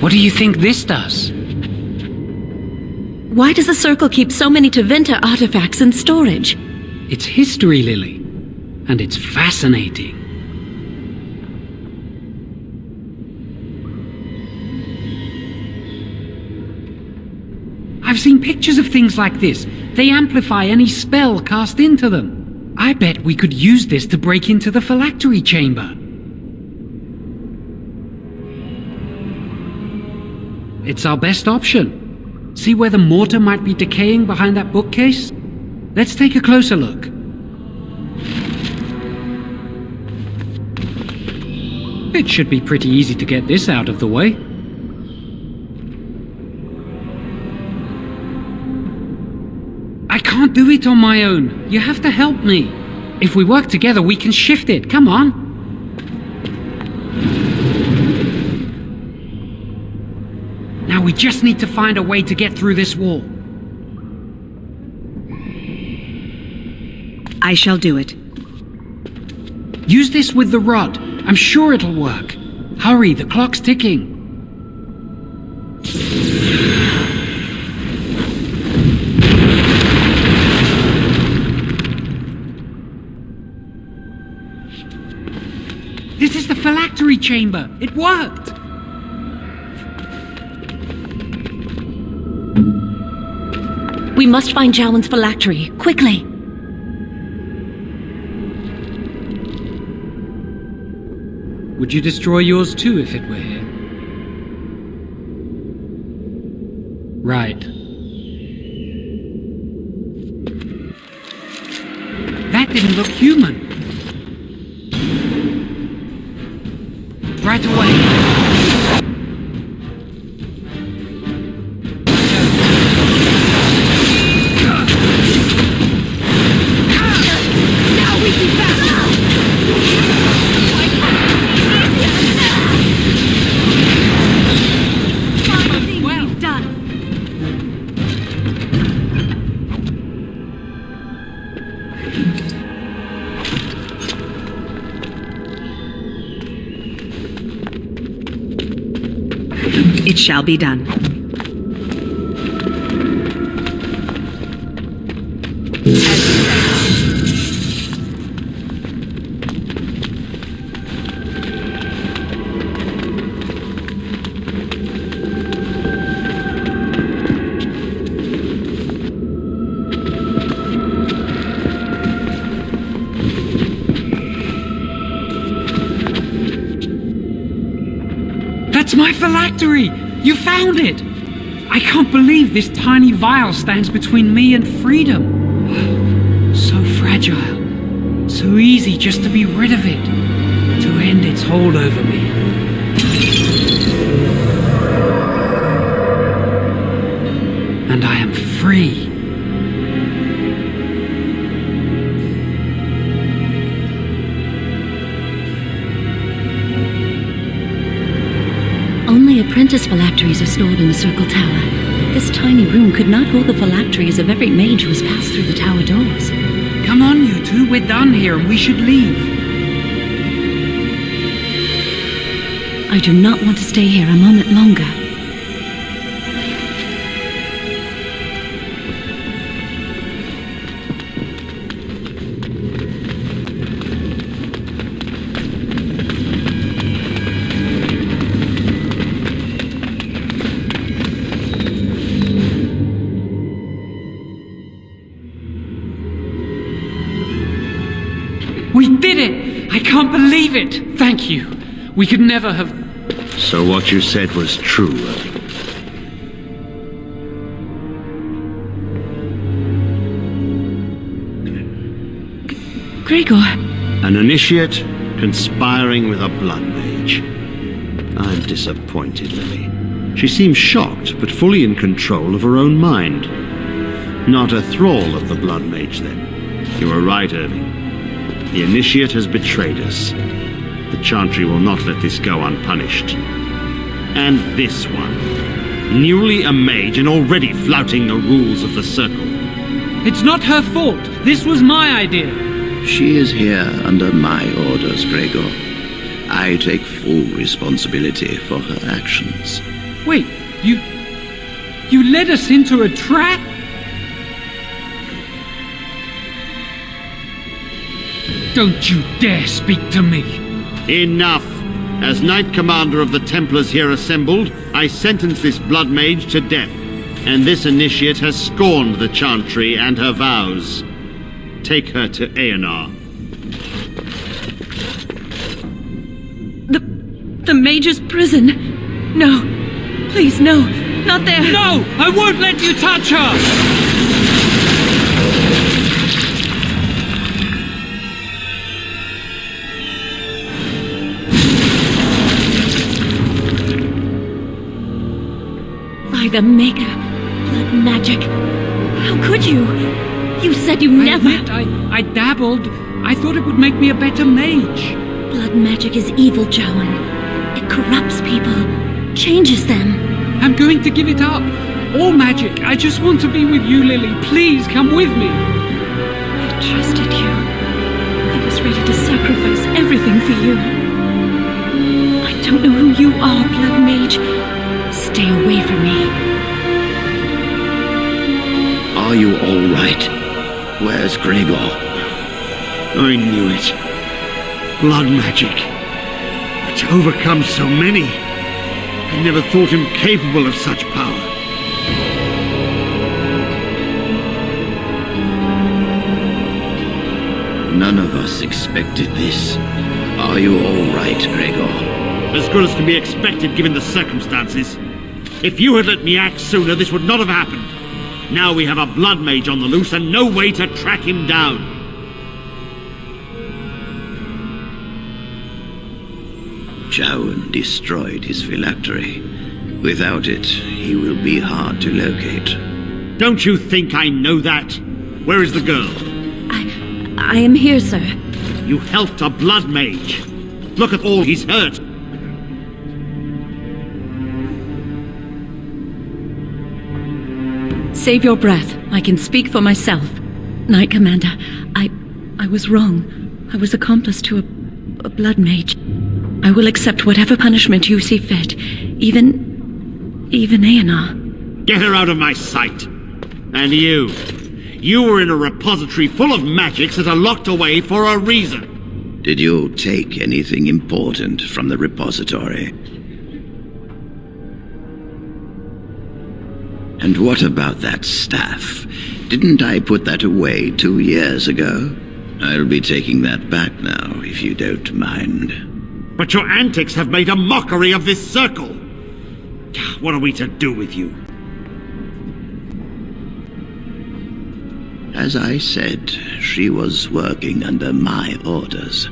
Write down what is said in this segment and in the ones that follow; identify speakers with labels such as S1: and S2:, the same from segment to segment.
S1: What do you think this does?
S2: Why does the Circle keep so many Tevinter artifacts in storage?
S1: It's history, Lily. And it's fascinating. I've seen pictures of things like this. They amplify any spell cast into them. I bet we could use this to break into the phylactery chamber. It's our best option. See where the mortar might be decaying behind that bookcase? Let's take a closer look. It should be pretty easy to get this out of the way. I can't do it on my own. You have to help me. If we work together, we can shift it. Come on. Now we just need to find a way to get through this wall.
S2: I shall do it.
S1: Use this with the rod. I'm sure it'll work. Hurry, the clock's ticking. This is the phylactery chamber. It worked.
S2: We must find Jowan's phylactery, quickly.
S1: Would you destroy yours too if it were here? Right. That didn't look human. Right away.
S2: It shall be done.
S1: That's my phylactery! You found it! I can't believe this tiny vial stands between me and freedom. So fragile. So easy just to be rid of it. To end its hold over me. And I am free.
S2: Only apprentice phylacteries are stored in the Circle Tower. This tiny room could not hold the phylacteries of every mage who has passed through the tower doors.
S1: Come on, you two. We're done here and we should leave.
S2: I do not want to stay here a moment longer.
S1: We did it! I can't believe it! Thank you. We could never have...
S3: So what you said was true.
S2: Gregor.
S3: An initiate conspiring with a blood mage. I'm disappointed, Lily. She seems shocked, but fully in control of her own mind. Not a thrall of the blood mage, then. You were right, Irving. The initiate has betrayed us. The Chantry will not let this go unpunished. And this one. Newly a mage and already flouting the rules of the Circle.
S1: It's not her fault. This was my idea.
S4: She is here under my orders, Gregor. I take full responsibility for her actions.
S1: Wait, you led us into a trap? Don't you dare speak to me!
S3: Enough! As Knight Commander of the Templars here assembled, I sentence this Blood Mage to death, and this initiate has scorned the Chantry and her vows. Take her to Aenar.
S2: The Mage's prison. No. Please, no. Not there.
S1: No! I won't let you touch her!
S2: By the Maker. Blood magic. How could you? You said you never...
S1: I dabbled. I thought it would make me a better mage.
S2: Blood magic is evil, Jowan. It corrupts people. Changes them.
S1: I'm going to give it up. All magic. I just want to be with you, Lily. Please come with me.
S2: I trusted you. I was ready to sacrifice everything for you. I don't know who you are, Blood Mage. Stay away from me.
S4: Are you all right? Where's Gregor?
S3: I knew it. Blood magic. To overcome so many. I never thought him capable of such power.
S4: None of us expected this. Are you all right, Gregor?
S3: As good as can be expected given the circumstances. If you had let me act sooner, this would not have happened. Now we have a Blood Mage on the loose and no way to track him down.
S4: Jowan destroyed his phylactery. Without it, he will be hard to locate.
S3: Don't you think I know that? Where is the girl?
S2: I am here, sir.
S3: You helped a Blood Mage. Look at all he's hurt.
S2: Save your breath. I can speak for myself. Knight Commander, I was wrong. I was accomplice to a Blood Mage. I will accept whatever punishment you see fit. Even Aenar.
S3: Get her out of my sight. And you. You were in a repository full of magics that are locked away for a reason.
S4: Did you take anything important from the repository? And what about that staff? Didn't I put that away 2 years ago? I'll be taking that back now, if you don't mind.
S3: But your antics have made a mockery of this circle. What are we to do with you?
S4: As I said, she was working under my orders.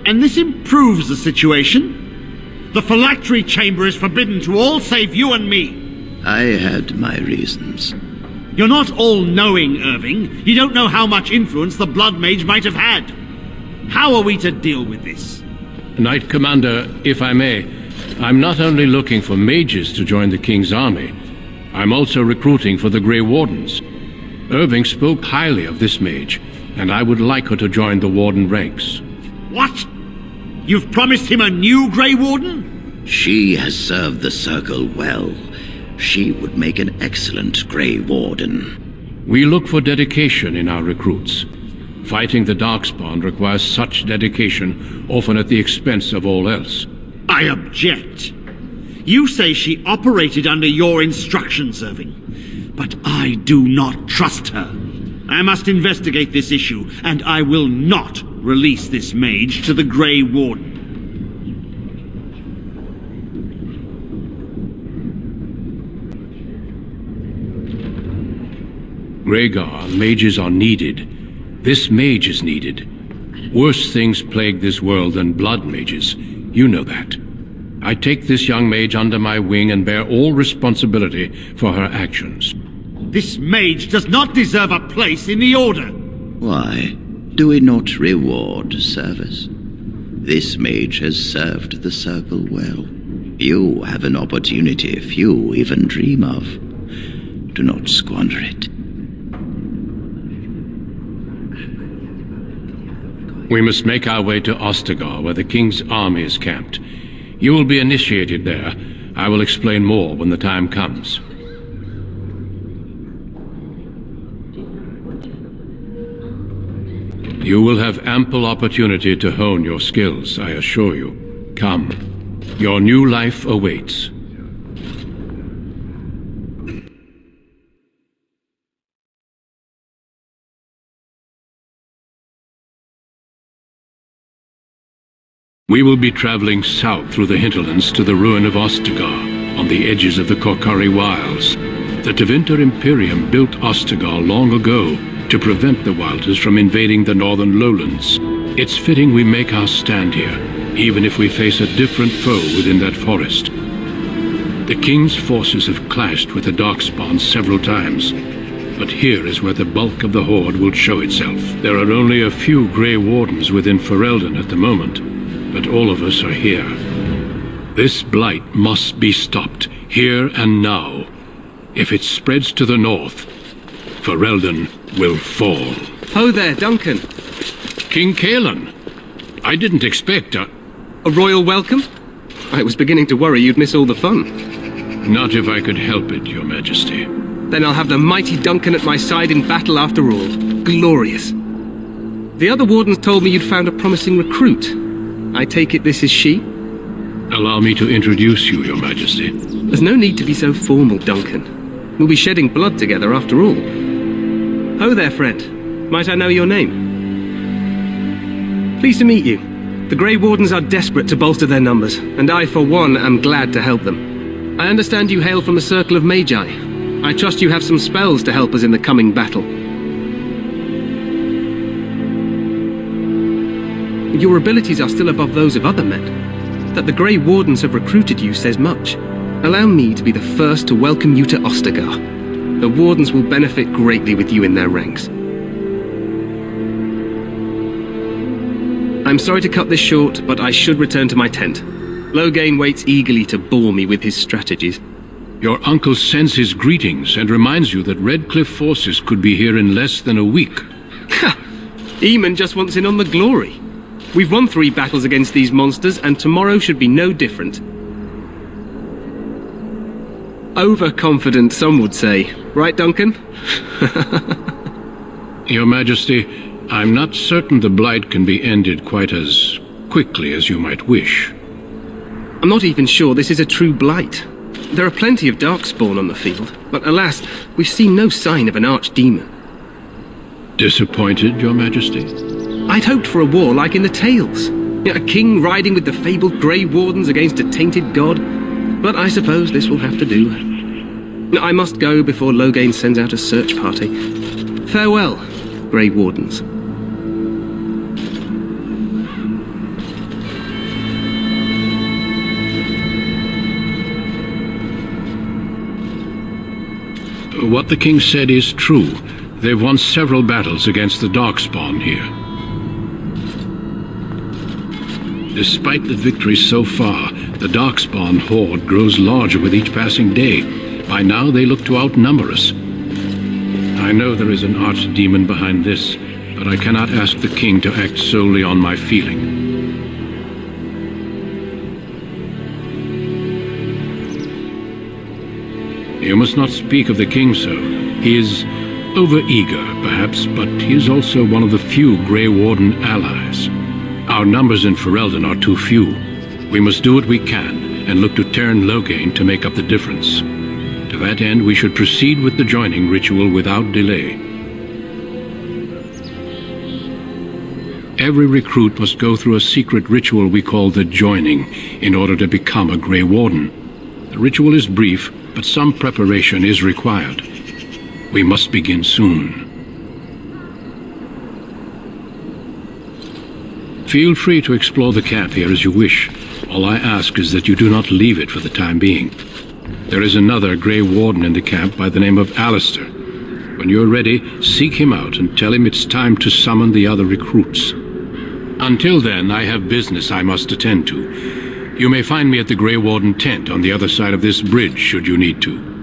S3: And this improves the situation? The phylactery chamber is forbidden to all save you and me.
S4: I had my reasons.
S3: You're not all-knowing, Irving. You don't know how much influence the Blood Mage might have had. How are we to deal with this?
S5: Knight Commander, if I may, I'm not only looking for mages to join the King's army, I'm also recruiting for the Grey Wardens. Irving spoke highly of this mage, and I would like her to join the Warden ranks.
S3: What? You've promised him a new Grey Warden?
S4: She has served the Circle well. She would make an excellent Grey Warden.
S5: We look for dedication in our recruits. Fighting the Darkspawn requires such dedication, often at the expense of all else.
S3: I object. You say she operated under your instructions, Irving. But I do not trust her. I must investigate this issue, and I will not release this mage to the Grey Warden.
S5: Rhaegar, mages are needed. This mage is needed. Worse things plague this world than blood mages. You know that. I take this young mage under my wing and bear all responsibility for her actions.
S3: This mage does not deserve a place in the Order.
S4: Why? Do we not reward service? This mage has served the Circle well. You have an opportunity few even dream of. Do not squander it.
S5: We must make our way to Ostagar, where the King's army is camped. You will be initiated there. I will explain more when the time comes. You will have ample opportunity to hone your skills, I assure you. Come. Your new life awaits. We will be traveling south through the hinterlands to the ruin of Ostagar, on the edges of the Korcari Wilds. The Tevinter Imperium built Ostagar long ago to prevent the Wilders from invading the northern lowlands. It's fitting we make our stand here, even if we face a different foe within that forest. The King's forces have clashed with the Darkspawn several times, but here is where the bulk of the Horde will show itself. There are only a few Grey Wardens within Ferelden at the moment, but all of us are here. This blight must be stopped, here and now. If it spreads to the north, Ferelden will fall.
S6: Ho there, Duncan.
S5: King Cailan, I didn't expect
S6: A royal welcome? I was beginning to worry you'd miss all the fun.
S5: Not if I could help it, Your Majesty.
S6: Then I'll have the mighty Duncan at my side in battle after all. Glorious. The other wardens told me you'd found a promising recruit. I take it this is she?
S5: Allow me to introduce you, Your Majesty.
S6: There's no need to be so formal, Duncan. We'll be shedding blood together after all. Ho there, friend. Might I know your name? Pleased to meet you. The Grey Wardens are desperate to bolster their numbers, and I, for one, am glad to help them. I understand you hail from the Circle of Magi. I trust you have some spells to help us in the coming battle. Your abilities are still above those of other men. That the Grey Wardens have recruited you says much. Allow me to be the first to welcome you to Ostagar. The Wardens will benefit greatly with you in their ranks. I'm sorry to cut this short, but I should return to my tent. Loghain waits eagerly to bore me with his strategies.
S5: Your uncle sends his greetings and reminds you that Redcliffe forces could be here in less than a week.
S6: Ha! Eamon just wants in on the glory. We've won 3 battles against these monsters, and tomorrow should be no different. Overconfident, some would say. Right, Duncan?
S5: Your Majesty, I'm not certain the Blight can be ended quite as quickly as you might wish.
S6: I'm not even sure this is a true blight. There are plenty of Darkspawn on the field, but alas, we've seen no sign of an archdemon.
S5: Disappointed, Your Majesty?
S6: I'd hoped for a war like in the tales. A king riding with the fabled Grey Wardens against a tainted god. But I suppose this will have to do. I must go before Loghain sends out a search party. Farewell, Grey Wardens.
S5: What the king said is true. They've won several battles against the Darkspawn here. Despite the victories so far, the Darkspawn horde grows larger with each passing day. By now they look to outnumber us. I know there is an archdemon behind this, but I cannot ask the king to act solely on my feeling. You must not speak of the king so. He is over-eager, perhaps, but he is also one of the few Grey Warden allies. Our numbers in Ferelden are too few. We must do what we can, and look to Teyrn Loghain to make up the difference. To that end, we should proceed with the joining ritual without delay. Every recruit must go through a secret ritual we call the joining, in order to become a Grey Warden. The ritual is brief, but some preparation is required. We must begin soon. Feel free to explore the camp here as you wish. All I ask is that you do not leave it for the time being. There is another Grey Warden in the camp by the name of Alistair. When you're ready, seek him out and tell him it's time to summon the other recruits. Until then, I have business I must attend to. You may find me at the Grey Warden tent on the other side of this bridge, should you need to.